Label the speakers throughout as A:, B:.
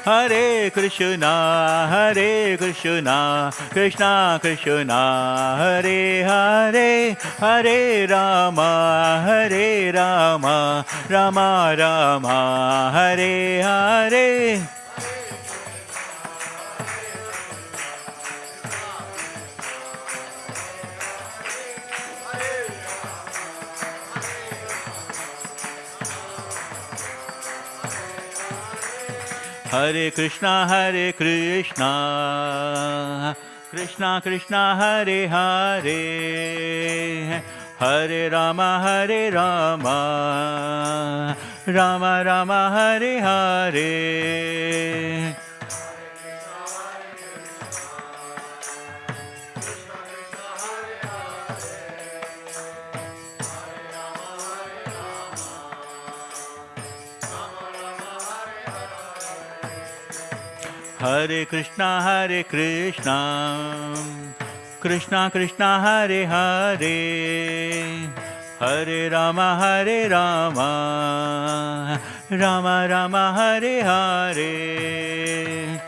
A: Hare Krishna, Krishna Krishna, Hare Hare, Hare Rama, Rama Rama, Hare Hare. Hare Krishna, Krishna Krishna, Hare Hare, Hare Rama, Rama Rama, Hare Hare. Hare Krishna, Krishna Krishna, Hare Hare, Hare Rama, Rama Rama, Hare Hare.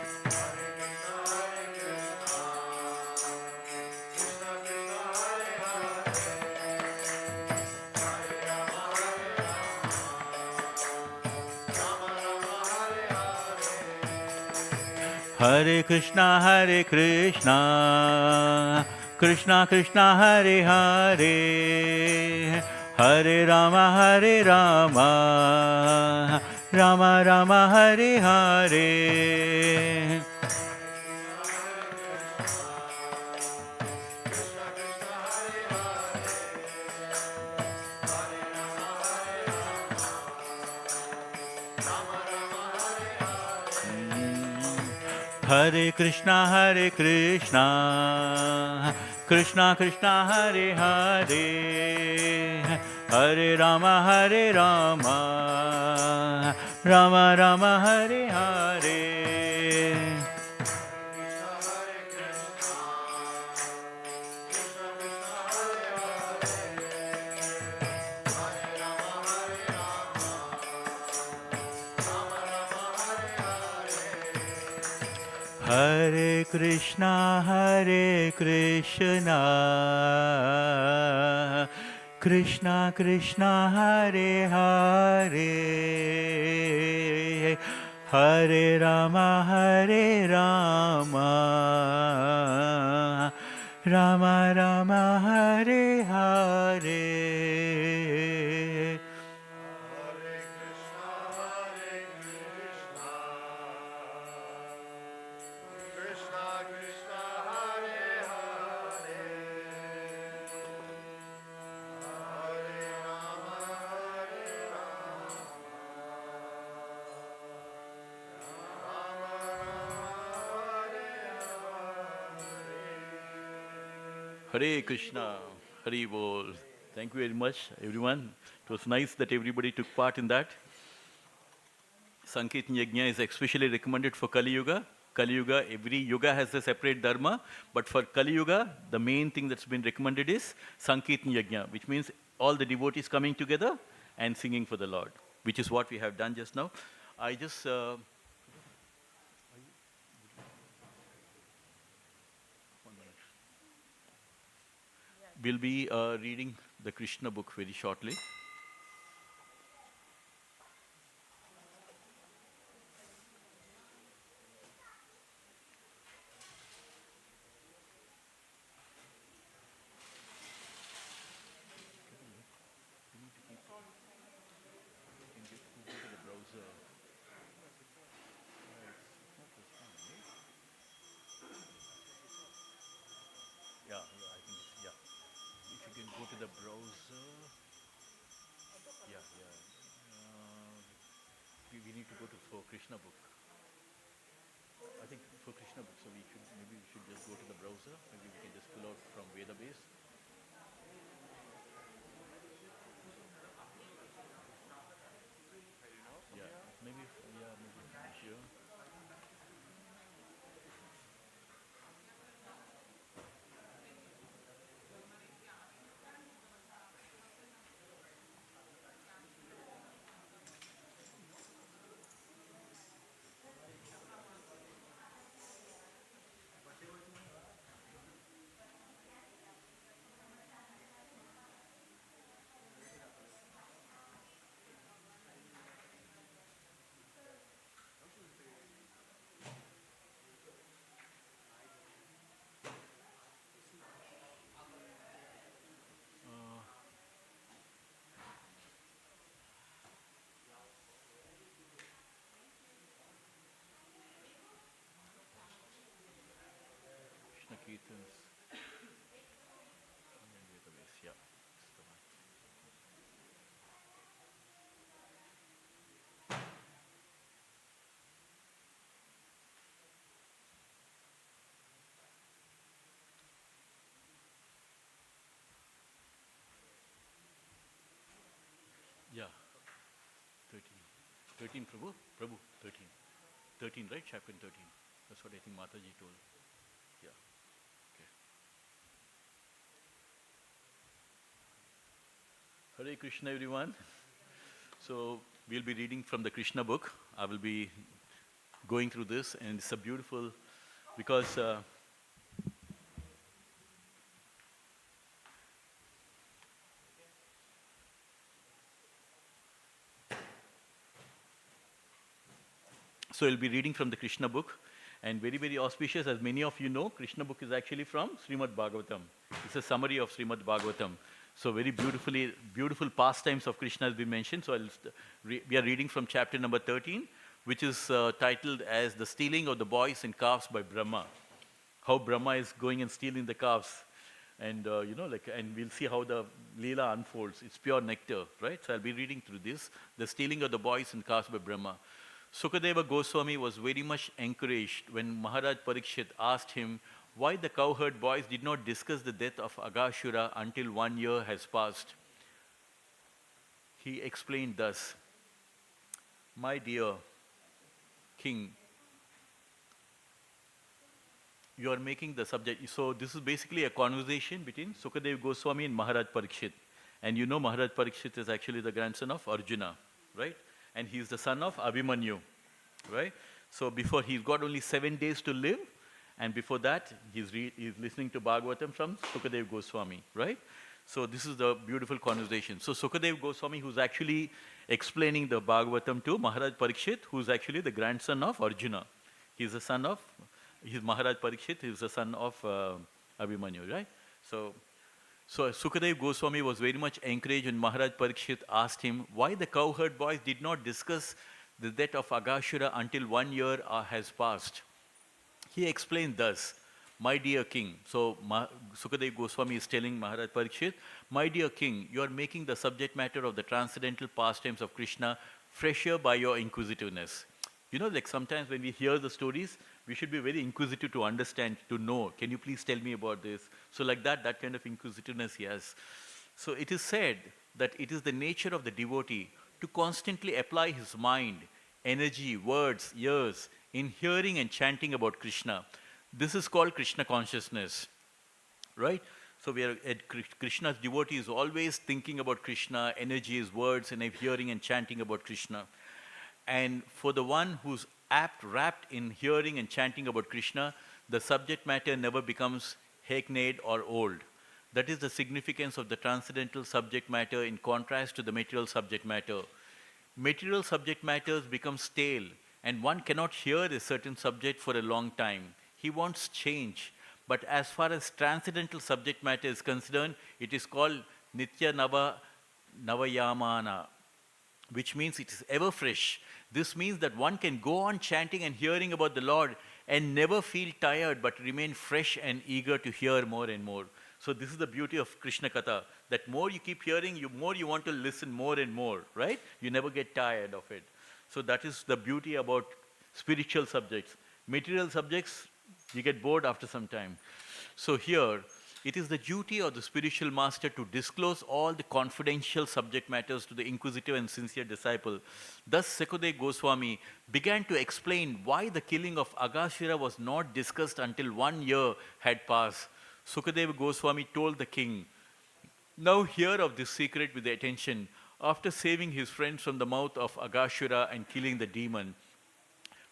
A: Hare Krishna, Krishna Krishna, Hare Hare, Hare Rama, Rama Rama, Hare Hare. Hare Krishna, Krishna Krishna, Hare Hare, Hare Rama, Rama Rama, Hare Hare. Hare Krishna, Krishna Krishna, Hare Hare, Hare Rama, Rama Rama, Hare Hare. Hare Krishna, Hare Bol. Thank you very much, everyone. It was nice that everybody took part in that. Sankirtan Yajna is especially recommended for Kali Yuga. Kali Yuga, every yuga has a separate dharma, but for Kali Yuga, the main thing that's been recommended is Sankirtan Yajna, which means all the devotees coming together and singing for the Lord, which is what we have done just now. I just... We'll be reading the Krishna book very shortly. Go to the browser. We need to go to for Krishna book. I think for Krishna book, so maybe we should just go to the browser. Maybe we can just pull out from database. Maybe here. Yeah. Yeah. 13. 13, Prabhu? Prabhu, 13. 13, right? Chapter 13. That's what I think Mataji told. Yeah. Okay. Hare Krishna, everyone. So we'll be reading from the Krishna book. I will be going through this, and it's a beautiful, because so we'll be reading from the Krishna book, and very, very auspicious, as many of you know, Krishna book is actually from Srimad Bhagavatam. It's a summary of Srimad Bhagavatam. So very beautifully, beautiful pastimes of Krishna has been mentioned. So we are reading from chapter number 13, which is titled as The Stealing of the Boys and Calves by Brahma. How Brahma is going and stealing the calves. And, and we'll see how the Leela unfolds. It's pure nectar, right? So I'll be reading through this. The Stealing of the Boys and Calves by Brahma. Sukadeva Goswami was very much encouraged when Maharaj Parikshit asked him why the cowherd boys did not discuss the death of Agashura until 1 year has passed. He explained thus, "My dear king, you are making the subject." So this is basically a conversation between Sukadeva Goswami and Maharaj Parikshit. And you know Maharaj Parikshit is actually the grandson of Arjuna, right? And he's the son of Abhimanyu, right? So before, he's got only 7 days to live, and before that, he's listening to Bhagavatam from Sukadeva Goswami, right? So this is the beautiful conversation. So Sukadeva Goswami, who's actually explaining the Bhagavatam to Maharaj Parikshit, who's actually the grandson of Arjuna. He's the son of, he's Maharaj Parikshit, he's the son of Abhimanyu, right? So Sukadeva Goswami was very much encouraged when Maharaj Parikshit asked him why the cowherd boys did not discuss the death of Agashura until 1 year has passed. He explained thus, "My dear king," so Sukadeva Goswami is telling Maharaj Parikshit, "My dear king, you are making the subject matter of the transcendental pastimes of Krishna fresher by your inquisitiveness." You know, like sometimes when we hear the stories, we should be very inquisitive to understand, to know. Can you please tell me about this? So like that kind of inquisitiveness he has. So it is said that it is the nature of the devotee to constantly apply his mind, energy, words, ears in hearing and chanting about Krishna. This is called Krishna consciousness, right? So we are at Krishna's devotee is always thinking about Krishna, energy is words, and hearing and chanting about Krishna. And for the one who's wrapped in hearing and chanting about Krishna, the subject matter never becomes hackneyed or old. That is the significance of the transcendental subject matter in contrast to the material subject matter. Material subject matters become stale, and one cannot hear a certain subject for a long time. He wants change. But as far as transcendental subject matter is concerned, it is called Nitya Navayamana, which means it is ever fresh. This means that one can go on chanting and hearing about the Lord and never feel tired, but remain fresh and eager to hear more and more. So this is the beauty of Krishna Katha, that more you keep hearing, more you want to listen more and more, right? You never get tired of it. So that is the beauty about spiritual subjects. Material subjects, you get bored after some time. So here, it is the duty of the spiritual master to disclose all the confidential subject matters to the inquisitive and sincere disciple. Thus, Sukadeva Goswami began to explain why the killing of Agashura was not discussed until 1 year had passed. Sukadeva Goswami told the king, "Now hear of this secret with attention. After saving his friends from the mouth of Agashura and killing the demon,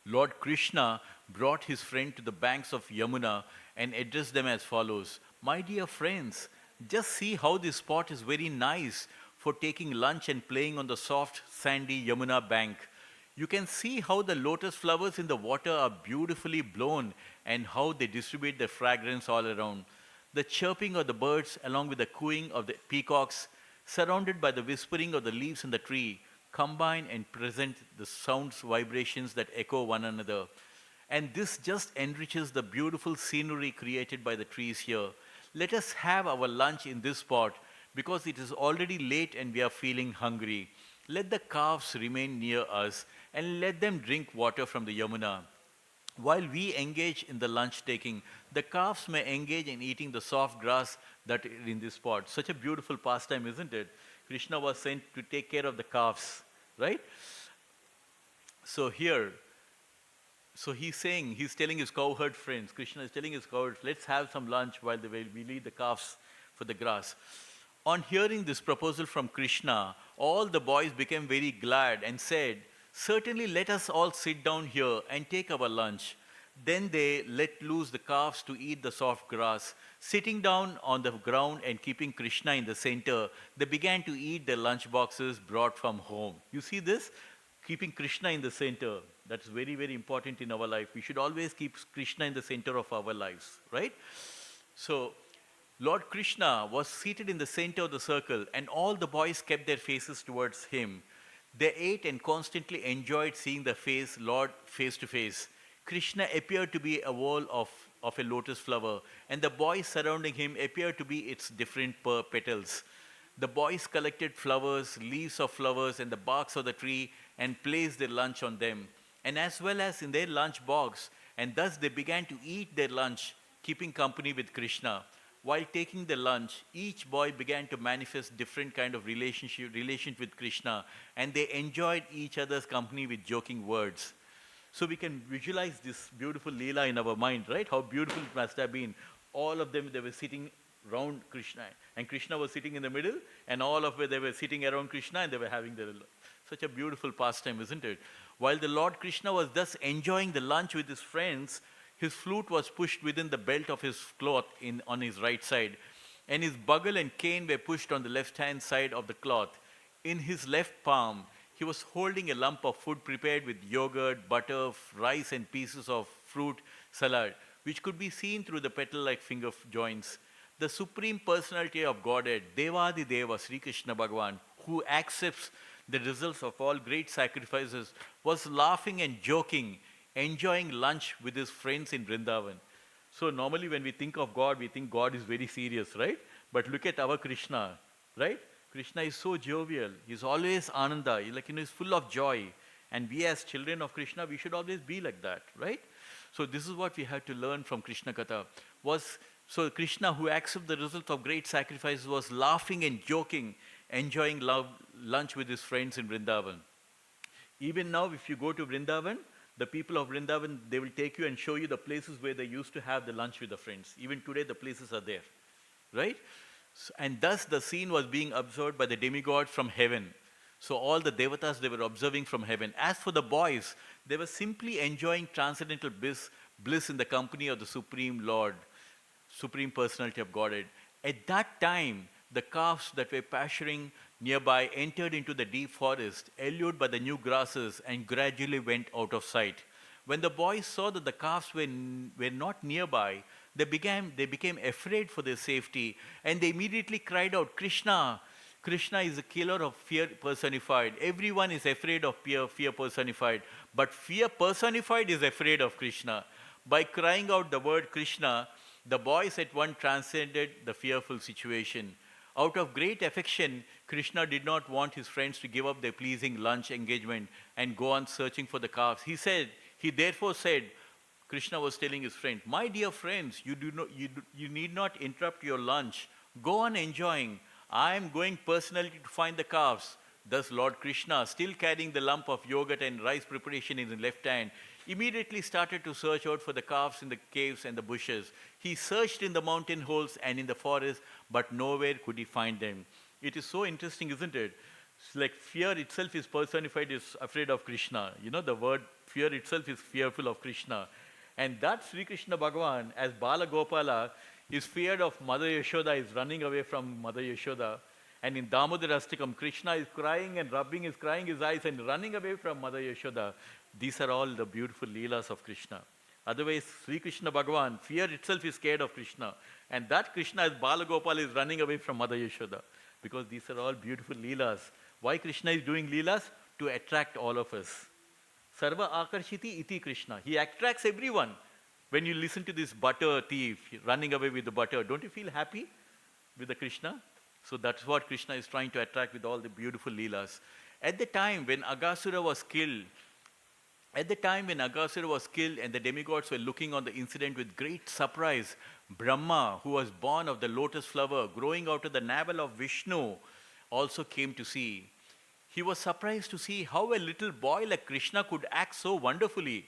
A: Lord Krishna brought his friend to the banks of Yamuna and addressed them as follows. My dear friends, just see how this spot is very nice for taking lunch and playing on the soft, sandy Yamuna bank. You can see how the lotus flowers in the water are beautifully blown and how they distribute their fragrance all around. The chirping of the birds along with the cooing of the peacocks, surrounded by the whispering of the leaves in the tree, combine and present the sounds, vibrations that echo one another. And this just enriches the beautiful scenery created by the trees here. Let us have our lunch in this spot because it is already late and we are feeling hungry. Let the calves remain near us and let them drink water from the Yamuna. While we engage in the lunch taking, the calves may engage in eating the soft grass that is in this spot. Such a beautiful pastime, isn't it? Krishna was sent to take care of the calves, right? So here, so he's saying, he's telling his cowherd friends, Krishna is telling his cowherds, let's have some lunch while we lead the calves for the grass. On hearing this proposal from Krishna, all the boys became very glad and said, certainly let us all sit down here and take our lunch. Then they let loose the calves to eat the soft grass. Sitting down on the ground and keeping Krishna in the center, they began to eat their lunch boxes brought from home. You see this? Keeping Krishna in the center. That's very, very important in our life. We should always keep Krishna in the center of our lives, right? So, Lord Krishna was seated in the center of the circle, and all the boys kept their faces towards him. They ate and constantly enjoyed seeing the Lord face to face. Krishna appeared to be a wall of a lotus flower, and the boys surrounding him appeared to be its different petals. The boys collected flowers, leaves of flowers, and the barks of the tree and placed their lunch on them, and as well as in their lunch box, and thus they began to eat their lunch, keeping company with Krishna. While taking the lunch, each boy began to manifest different kind of relation with Krishna, and they enjoyed each other's company with joking words. So we can visualize this beautiful Leela in our mind, right? How beautiful it must have been. All of them, they were sitting around Krishna, and Krishna was sitting in the middle, and all of them, they were sitting around Krishna, and they were having their such a beautiful pastime, isn't it? While the Lord Krishna was thus enjoying the lunch with his friends, his flute was pushed within the belt of his cloth on his right side, and his bugle and cane were pushed on the left-hand side of the cloth. In his left palm, he was holding a lump of food prepared with yogurt, butter, rice, and pieces of fruit salad, which could be seen through the petal-like finger joints. The Supreme Personality of Godhead, Devadi Deva, Sri Krishna Bhagavan, who accepts the results of all great sacrifices, was laughing and joking, enjoying lunch with his friends in Vrindavan. So normally when we think of God, we think God is very serious, right? But look at our Krishna, right? Krishna is so jovial. He's always Ananda. He's full of joy. And we as children of Krishna, we should always be like that, right? So this is what we have to learn from Krishna Katha. So Krishna, who accepted the result of great sacrifices, was laughing and joking, enjoying lunch with his friends in Vrindavan. Even now, if you go to Vrindavan, the people of Vrindavan, they will take you and show you the places where they used to have the lunch with the friends. Even today, the places are there, right? And thus, the scene was being observed by the demigods from heaven. So all the devatas, they were observing from heaven. As for the boys, they were simply enjoying transcendental bliss in the company of the Supreme Lord, Supreme Personality of Godhead. At that time, the calves that were pasturing nearby entered into the deep forest, allured by the new grasses, and gradually went out of sight. When the boys saw that the calves were not nearby, they became afraid for their safety, and they immediately cried out, Krishna! Krishna is the killer of fear personified. Everyone is afraid of fear personified. But fear personified is afraid of Krishna. By crying out the word Krishna, the boys at once transcended the fearful situation. Out of great affection, Krishna did not want his friends to give up their pleasing lunch engagement and go on searching for the calves. He therefore said, Krishna was telling his friend, my dear friends, you need not interrupt your lunch. Go on enjoying. I am going personally to find the calves. Thus Lord Krishna, still carrying the lump of yogurt and rice preparation in his left hand, immediately started to search out for the calves in the caves and the bushes. He searched in the mountain holes and in the forest, but nowhere could he find them. It is so interesting, isn't it? It's like fear itself is personified, is afraid of Krishna. You know, the word fear itself is fearful of Krishna. And that Sri Krishna Bhagavan, as Bala Gopala, is feared of Mother Yashoda, is running away from Mother Yashoda. And in Damodarastakam, Krishna is crying and crying his eyes and running away from Mother Yashoda. These are all the beautiful leelas of Krishna. Otherwise, Sri Krishna Bhagavan, fear itself is scared of Krishna. And that Krishna as Bala Gopala is running away from Mother Yashoda. Because these are all beautiful leelas. Why Krishna is doing leelas? To attract all of us. Sarva Akarshiti iti Krishna. He attracts everyone. When you listen to this butter thief running away with the butter, don't you feel happy with the Krishna? So that's what Krishna is trying to attract with all the beautiful leelas. At the time when Aghasura was killed, and the demigods were looking on the incident with great surprise, Brahma, who was born of the lotus flower growing out of the navel of Vishnu, also came to see. He was surprised to see how a little boy like Krishna could act so wonderfully.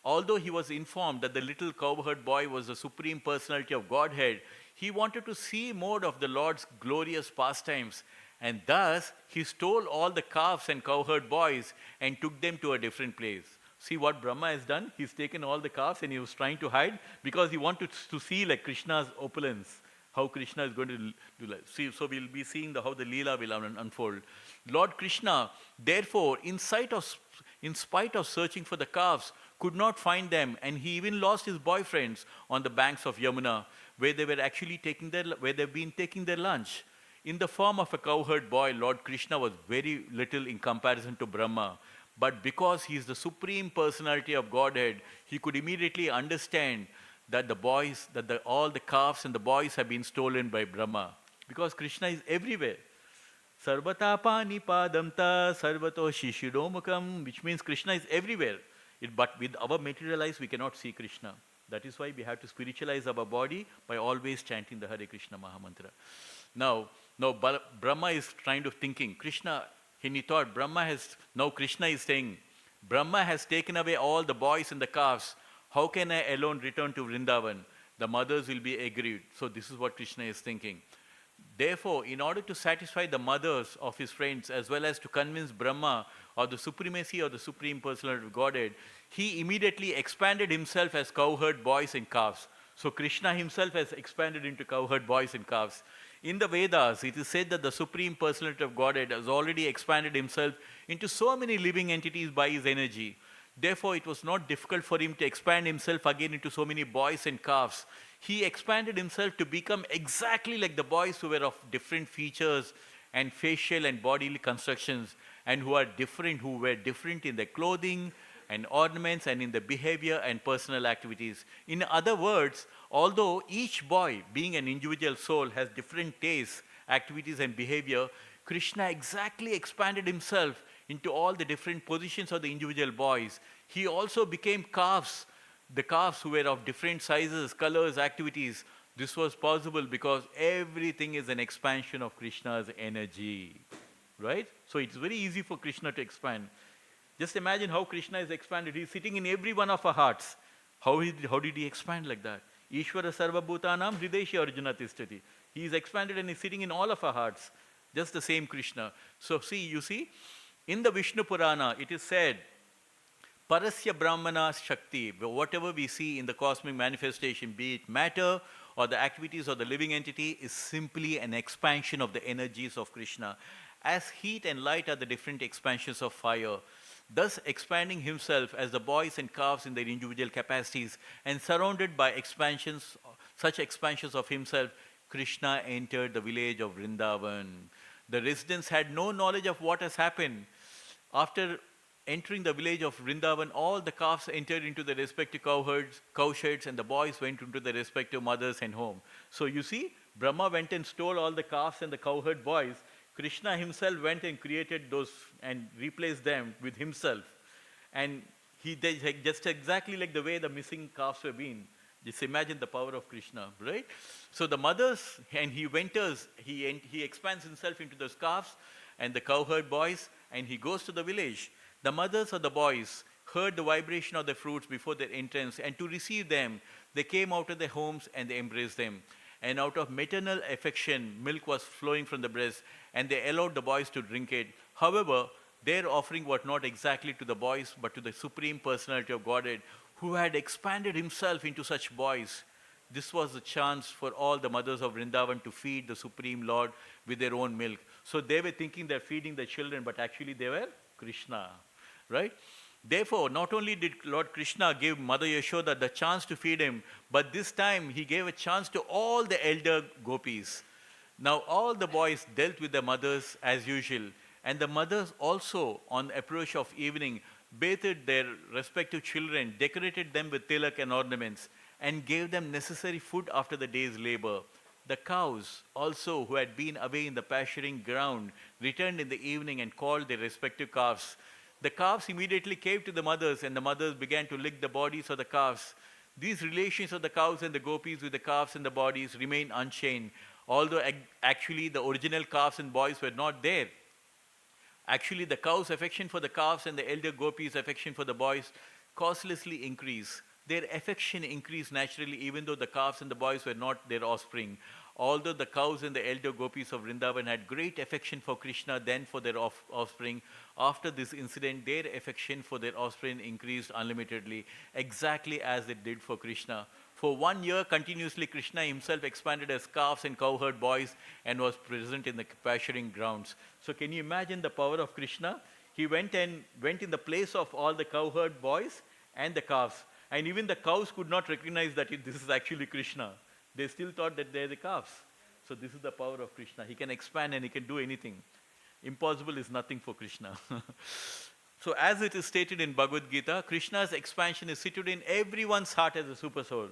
A: Although he was informed that the little cowherd boy was the supreme personality of Godhead, he wanted to see more of the Lord's glorious pastimes. And thus, he stole all the calves and cowherd boys and took them to a different place. See what Brahma has done? He's taken all the calves and he was trying to hide because he wanted to see like Krishna's opulence, how Krishna is going to do that. See, so we'll be seeing how the Leela will unfold. Lord Krishna, therefore, in spite of searching for the calves, could not find them, and he even lost his boyfriends on the banks of Yamuna, where they've been taking their lunch. In the form of a cowherd boy, Lord Krishna was very little in comparison to Brahma. But because he is the supreme personality of Godhead, he could immediately understand that all the calves and the boys have been stolen by Brahma. Because Krishna is everywhere. Sarvatapani padamta sarvato shishidomukam, which means Krishna is everywhere. But with our material eyes, we cannot see Krishna. That is why we have to spiritualize our body by always chanting the Hare Krishna Mahamantra. Now Brahma is trying to thinking, Krishna is saying, Brahma has taken away all the boys and the calves. How can I alone return to Vrindavan? The mothers will be aggrieved. So this is what Krishna is thinking. Therefore, in order to satisfy the mothers of his friends as well as to convince Brahma of the supremacy of the Supreme Personality of Godhead, he immediately expanded himself as cowherd boys and calves. So Krishna himself has expanded into cowherd boys and calves. In the Vedas, it is said that the Supreme Personality of Godhead has already expanded himself into so many living entities by his energy. Therefore, it was not difficult for him to expand himself again into so many boys and calves. He expanded himself to become exactly like the boys who were of different features and facial and bodily constructions, and who were different in their clothing and ornaments and in their behavior and personal activities. In other words, although each boy, being an individual soul, has different tastes, activities and behavior, Krishna exactly expanded himself into all the different positions of the individual boys. He also became calves, the calves who were of different sizes, colors, activities. This was possible because everything is an expansion of Krishna's energy, right? So it's very easy for Krishna to expand. Just imagine how Krishna is expanded. He's sitting in every one of our hearts. How did he expand like that? Ishvara sarva bhutanam hrideshi arjuna tishtati. He is expanded and is sitting in all of our hearts. Just the same Krishna. So you see, in the Vishnu Purana, it is said, Parasya Brahmana Shakti, whatever we see in the cosmic manifestation, be it matter or the activities of the living entity, is simply an expansion of the energies of Krishna. As heat and light are the different expansions of fire, thus expanding himself as the boys and calves in their individual capacities and surrounded by such expansions of himself, Krishna entered the village of Vrindavan. The residents had no knowledge of what has happened. After entering the village of Vrindavan, all the calves entered into their respective cowsheds, and the boys went into their respective mothers and home. So you see, Brahma went and stole all the calves and the cowherd boys. Krishna himself went and created those and replaced them with himself. And he did just exactly like the way the missing calves were being. Just imagine the power of Krishna, right? So the mothers, and he expands himself into those calves and the cowherd boys, and he goes to the village. The mothers of the boys heard the vibration of the fruits before their entrance, and to receive them, they came out of their homes and they embraced them. And out of maternal affection, milk was flowing from the breast, and they allowed the boys to drink it. However, their offering was not exactly to the boys, but to the Supreme Personality of Godhead, who had expanded himself into such boys. This was the chance for all the mothers of Vrindavan to feed the Supreme Lord with their own milk. So they were thinking they're feeding the children, but actually they were Krishna, right? Therefore, not only did Lord Krishna give Mother Yashoda the chance to feed him, but this time he gave a chance to all the elder gopis. Now all the boys dealt with their mothers as usual, and the mothers also, on approach of evening, bathed their respective children, decorated them with tilak and ornaments, and gave them necessary food after the day's labor. The cows also, who had been away in the pasturing ground, returned in the evening and called their respective calves. The calves immediately came to the mothers, and the mothers began to lick the bodies of the calves. These relations of the cows and the gopis with the calves and the bodies remain unchanged, although actually the original calves and boys were not there. Actually, the cow's affection for the calves and the elder gopis' affection for the boys causelessly increased. Their affection increased naturally, even though the calves and the boys were not their offspring. Although the cows and the elder gopis of Vrindavan had great affection for Krishna than for their offspring, after this incident, their affection for their offspring increased unlimitedly, exactly as it did for Krishna. For 1 year continuously, Krishna himself expanded as calves and cowherd boys and was present in the pasturing grounds. So can you imagine the power of Krishna? He went in the place of all the cowherd boys and the calves. And even the cows could not recognize that this is actually Krishna. They still thought that they're the calves. So this is the power of Krishna. He can expand and he can do anything. Impossible is nothing for Krishna. So as it is stated in Bhagavad Gita, Krishna's expansion is situated in everyone's heart as a super soul.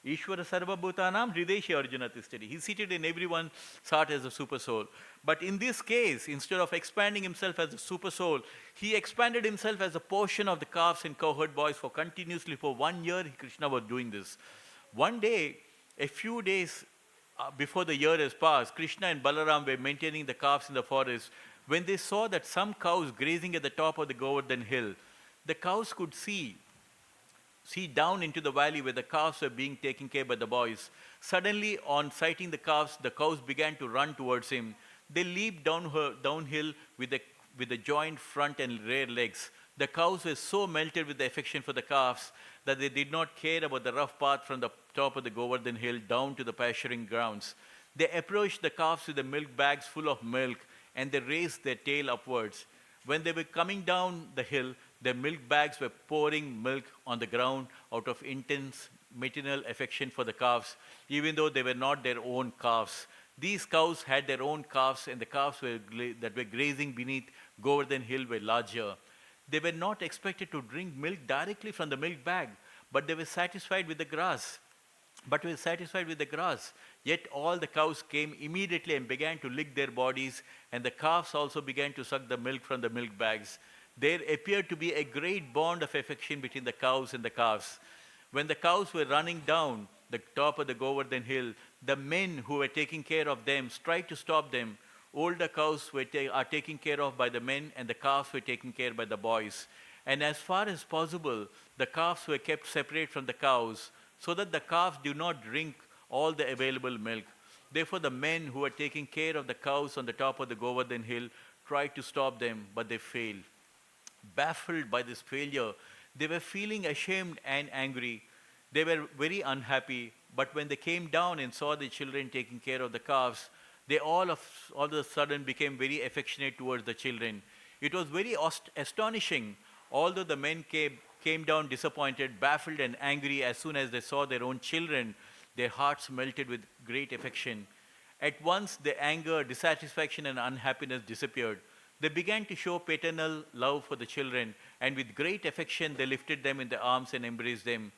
A: Ishvara Sarva Bhutanam Hrideshi Arjuna Tishtari. He's seated in everyone's heart as a super soul. But in this case, instead of expanding himself as a super soul, he expanded himself as a portion of the calves and cowherd boys for 1 year. Krishna was doing this. One day, a few days before the year has passed, Krishna and Balaram were maintaining the calves in the forest when they saw that some cows grazing at the top of the Govardhan hill. The cows could see down into the valley where the calves were being taken care by the boys. Suddenly, on sighting the cows began to run towards him. They leaped downhill with the joined front and rear legs. The cows were so melted with the affection for the calves that they did not care about the rough path from the top of the Govardhan hill down to the pasturing grounds. They approached the calves with the milk bags full of milk, and they raised their tail upwards. When they were coming down the hill, their milk bags were pouring milk on the ground out of intense maternal affection for the calves, even though they were not their own calves. These cows had their own calves, and the calves that were grazing beneath Govardhan hill were larger. They were not expected to drink milk directly from the milk bag, but they were satisfied with the grass. Yet all the cows came immediately and began to lick their bodies, and the calves also began to suck the milk from the milk bags. There appeared to be a great bond of affection between the cows and the calves. When the cows were running down the top of the Govardhan hill, the men who were taking care of them tried to stop them. Older cows are taken care of by the men, and the calves were taken care of by the boys. And as far as possible, the calves were kept separate from the cows, so that the calves do not drink all the available milk. Therefore, the men who were taking care of the cows on the top of the Govardhan hill tried to stop them, but they failed. Baffled by this failure, they were feeling ashamed and angry. They were very unhappy, but when they came down and saw the children taking care of the calves, they all of a sudden became very affectionate towards the children. It was very astonishing. Although the men came down disappointed, baffled, and angry as soon as they saw their own children, their hearts melted with great affection. At once, the anger, dissatisfaction, and unhappiness disappeared. They began to show paternal love for the children, and with great affection, they lifted them in their arms and embraced them.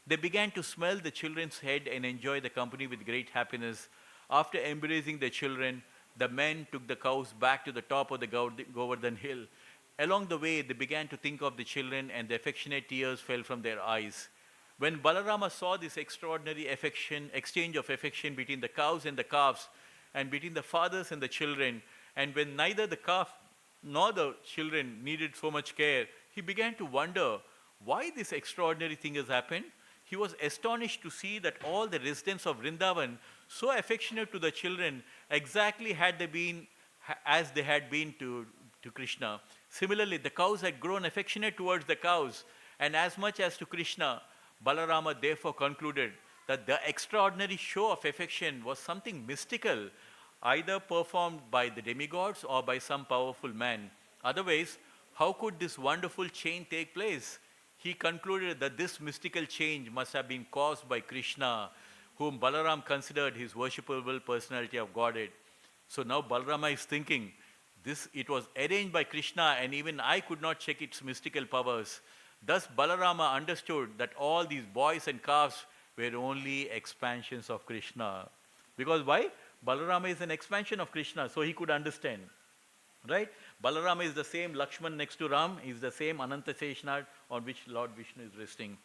A: They began to smell the children's head and enjoy the company with great happiness. After embracing the children, the men took the cows back to the top of the Govardhan hill. Along the way, they began to think of the children, and the affectionate tears fell from their eyes. When Balarama saw this extraordinary exchange of affection between the cows and the calves, and between the fathers and the children, and when neither the calf nor the children needed so much care, he began to wonder why this extraordinary thing has happened. He was astonished to see that all the residents of Vrindavan, so affectionate to the children, exactly as they had been to Krishna. Similarly, the cows had grown affectionate towards the cows, and as much as to Krishna. Balarama therefore concluded that the extraordinary show of affection was something mystical, either performed by the demigods or by some powerful man. Otherwise, how could this wonderful change take place? He concluded that this mystical change must have been caused by Krishna, whom Balaram considered his worshipable personality of Godhead. So now Balarama is thinking, This, it was arranged by Krishna, and even I could not check its mystical powers. Thus, Balarama understood that all these boys and calves were only expansions of Krishna. Because why? Balarama is an expansion of Krishna, so he could understand. Right? Balarama is the same Lakshman next to Ram, is the same Ananta Seshanad on which Lord Vishnu is resting.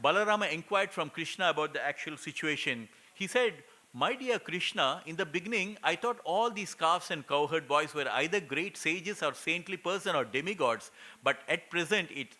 A: Balarama inquired from Krishna about the actual situation. He said, "My dear Krishna, in the beginning, I thought all these calves and cowherd boys were either great sages or saintly persons or demigods, but at present it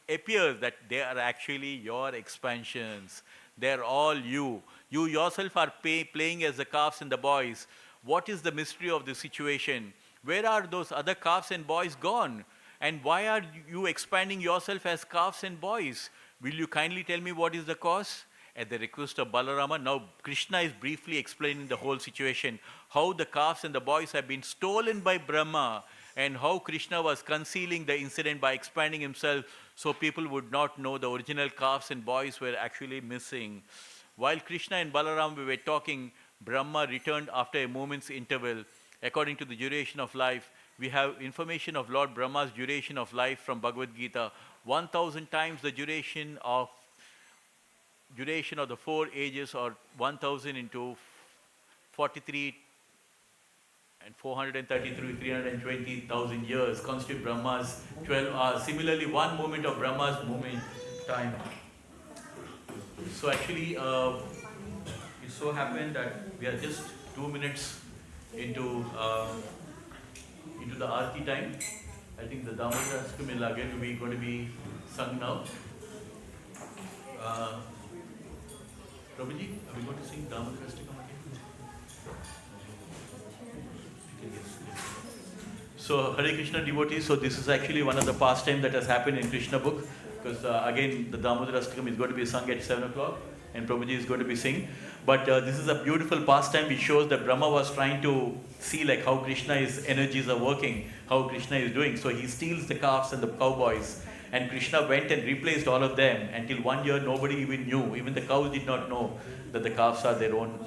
A: appears that they are actually your expansions. They are all you. You yourself are playing as the calves and the boys. What is the mystery of the situation? Where are those other calves and boys gone? And why are you expanding yourself as calves and boys? Will you kindly tell me what is the cause?" At the request of Balarama, now Krishna is briefly explaining the whole situation, how the calves and the boys have been stolen by Brahma, and how Krishna was concealing the incident by expanding himself so people would not know the original calves and boys were actually missing. While Krishna and Balarama were talking, Brahma returned after a moment's interval. According to the duration of life, we have information of Lord Brahma's duration of life from Bhagavad Gita, 1000 times the duration of the 4 ages, or 1000 into 43 and 433, 320,000 years constitute Brahma's 12 hours. Similarly, one moment of Brahma's moment time. So actually, it so happened that we are just 2 minutes into the Aarti time. I think the Damodar Ashtam is again going to be sung now. Prabhuji, are we going to sing Damodar Ashtam again? So, Hare Krishna devotees, so this is actually one of the pastimes that has happened in Krishna book, because again the Damodar Ashtakam is going to be sung at 7 o'clock and Prabhuji is going to be singing. But this is a beautiful pastime which shows that Brahma was trying to see like how Krishna's energies are working, how Krishna is doing. So he steals the calves and the cowboys, and Krishna went and replaced all of them until 1 year nobody even knew, even the cows did not know that the calves are their own